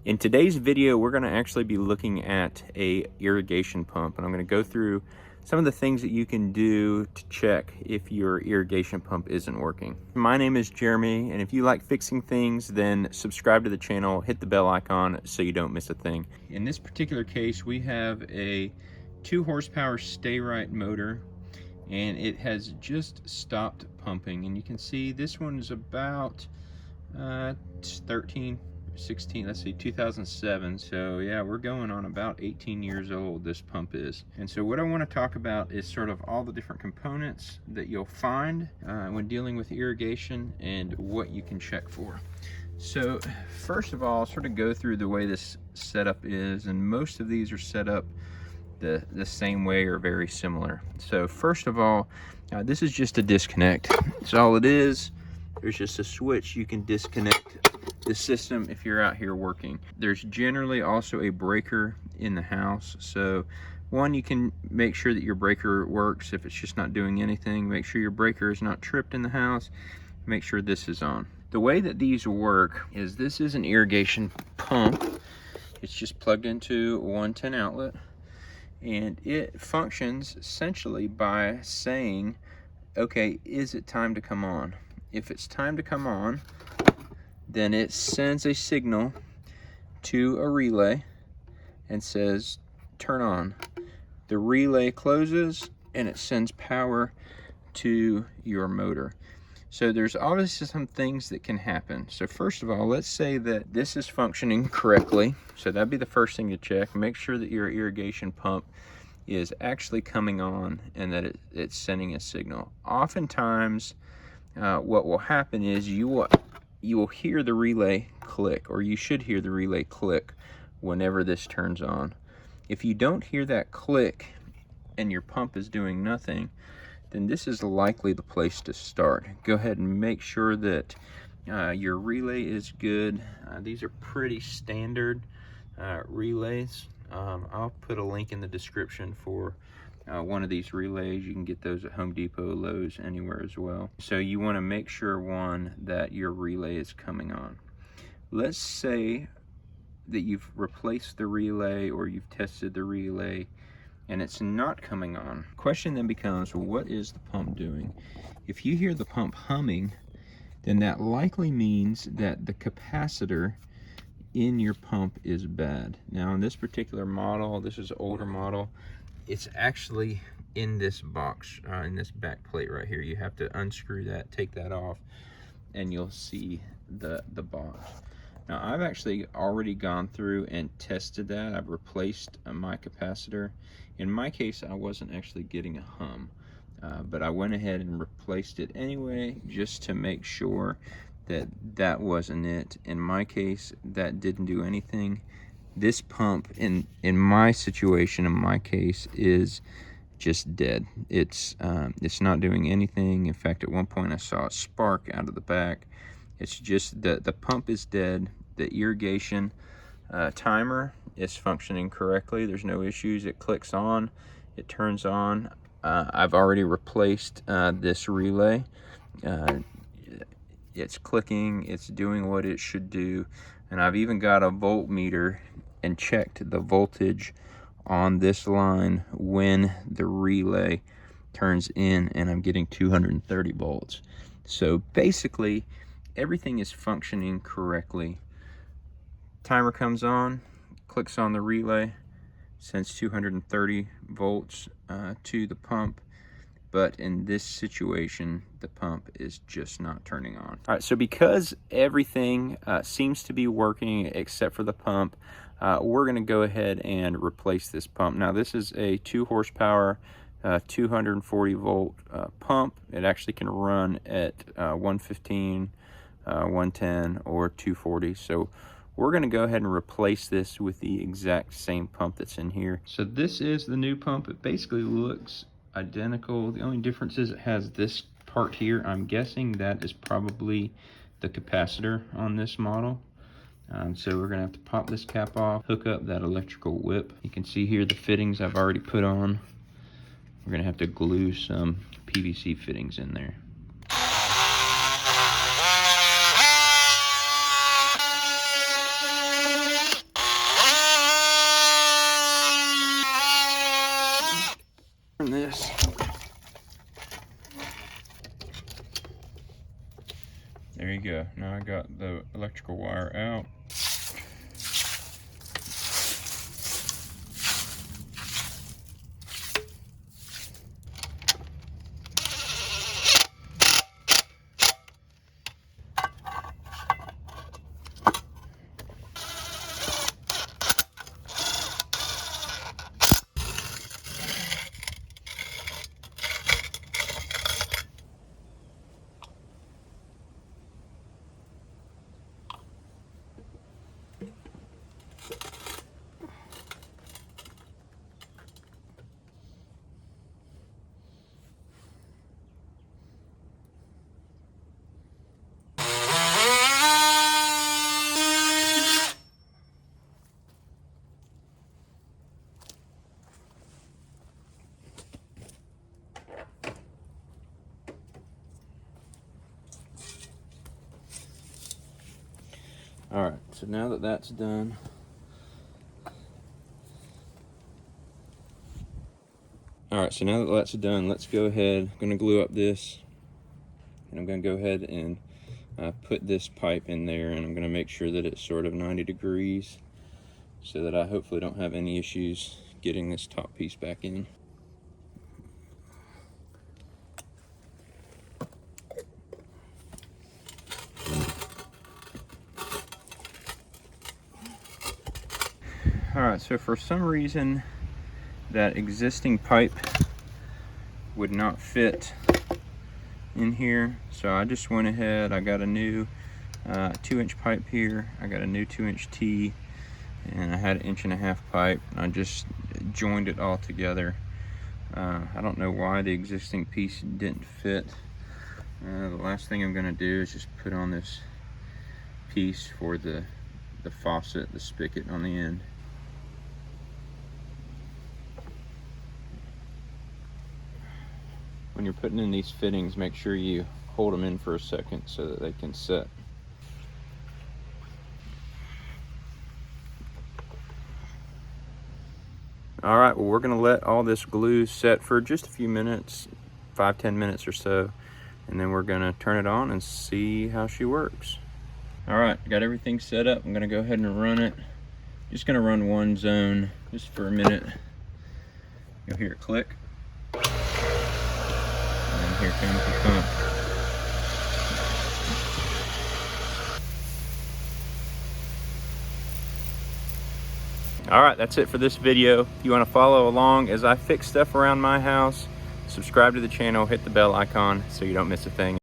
In today's video, we're going to actually be looking at a irrigation pump, and I'm going to go through some of the things that you can do to check if your irrigation pump isn't working. My name is Jeremy, and if you like fixing things, then subscribe to the channel, hit the bell icon so you don't miss a thing. In this particular case, we have a 2 horsepower stay right motor, and it has just stopped pumping, and you can see this one is about 16, let's see, 2007. So yeah, we're going on about 18 years old, this pump is. And so what I want to talk about is sort of all the different components that you'll find when dealing with irrigation and what you can check for. So first of all, I'll sort of go through the way this setup is, and most of these are set up the same way or very similar. So first of all, this is just a disconnect. That's all it is. There's just a switch you can disconnect the system if you're out here working. There's generally also a breaker in the house. So one, you can make sure that your breaker works. If it's just not doing anything, make sure your breaker is not tripped in the house. Make sure this is on. The way that these work is this is an irrigation pump. It's just plugged into a 110 outlet, and it functions essentially by saying, okay, is it time to come on? If it's time to come on, then it sends a signal to a relay and says, turn on. The relay closes and it sends power to your motor. So there's obviously some things that can happen. So first of all, let's say that this is functioning correctly. So that'd be the first thing to check. Make sure that your irrigation pump is actually coming on and that it's sending a signal. Oftentimes, what will happen is you will hear the relay click, or you should hear the relay click whenever this turns on. If you don't hear that click and your pump is doing nothing, then this is likely the place to start. Go ahead and make sure that your relay is good. These are pretty standard relays. I'll put a link in the description for one of these relays. You can get those at Home Depot, Lowe's, anywhere as well. So you want to make sure, one, that your relay is coming on. Let's say that you've replaced the relay or you've tested the relay and it's not coming on. Question then becomes, what is the pump doing? If you hear the pump humming, then that likely means that the capacitor in your pump is bad. Now in this particular model, this is an older model, it's actually in this box, in this back plate right here. You have to unscrew that, take that off, and you'll see the box. Now I've actually already gone through and tested that. I've replaced my capacitor. In my case, I wasn't actually getting a hum, but I went ahead and replaced it anyway, just to make sure that that wasn't it. In my case, that didn't do anything. This pump, in my situation, in my case, is just dead. It's not doing anything. In fact, at one point I saw a spark out of the back. It's just that the pump is dead. The irrigation timer is functioning correctly. There's no issues. It clicks on, it turns on. I've already replaced this relay. It's clicking, it's doing what it should do, and I've even got a voltmeter and checked the voltage on this line when the relay turns in, and I'm getting 230 volts. So basically everything is functioning correctly. Timer comes on, clicks on the relay, sends 230 volts to the pump. But in this situation, the pump is just not turning on. All right, so because everything seems to be working except for the pump, we're gonna go ahead and replace this pump. Now this is a 2 horsepower, 240 volt pump. It actually can run at 115, 110, or 240. So we're gonna go ahead and replace this with the exact same pump that's in here. So this is the new pump. It basically looks identical. The only difference is it has this part here. I'm guessing that is probably the capacitor on this model. So we're gonna have to pop this cap off, hook up that electrical whip. You can see here the fittings I've already put on. We're gonna have to glue some PVC fittings in there. go. Now I got the electrical wire out. All right, so now that that's done, let's go ahead. I'm gonna glue up this, and I'm gonna go ahead and put this pipe in there, and I'm gonna make sure that it's sort of 90 degrees so that I hopefully don't have any issues getting this top piece back in. All right, so for some reason that existing pipe would not fit in here, so I just went ahead. I got a new 2-inch pipe here. I got a new 2-inch T, and I had an 1.5-inch pipe. I just joined it all together. I don't know why the existing piece didn't fit. The last thing I'm gonna do is just put on this piece for the faucet, the spigot on the end. When you're putting in these fittings, make sure you hold them in for a second so that they can set. All right, well, we're gonna let all this glue set for just a few minutes, 5-10 minutes or so, and then we're gonna turn it on and see how she works. All right, got everything set up. I'm gonna go ahead and run it. Just gonna run one zone just for a minute. You'll hear it click. Here comes the pump. All right, that's it for this video. If you want to follow along as I fix stuff around my house, subscribe to the channel, hit the bell icon so you don't miss a thing.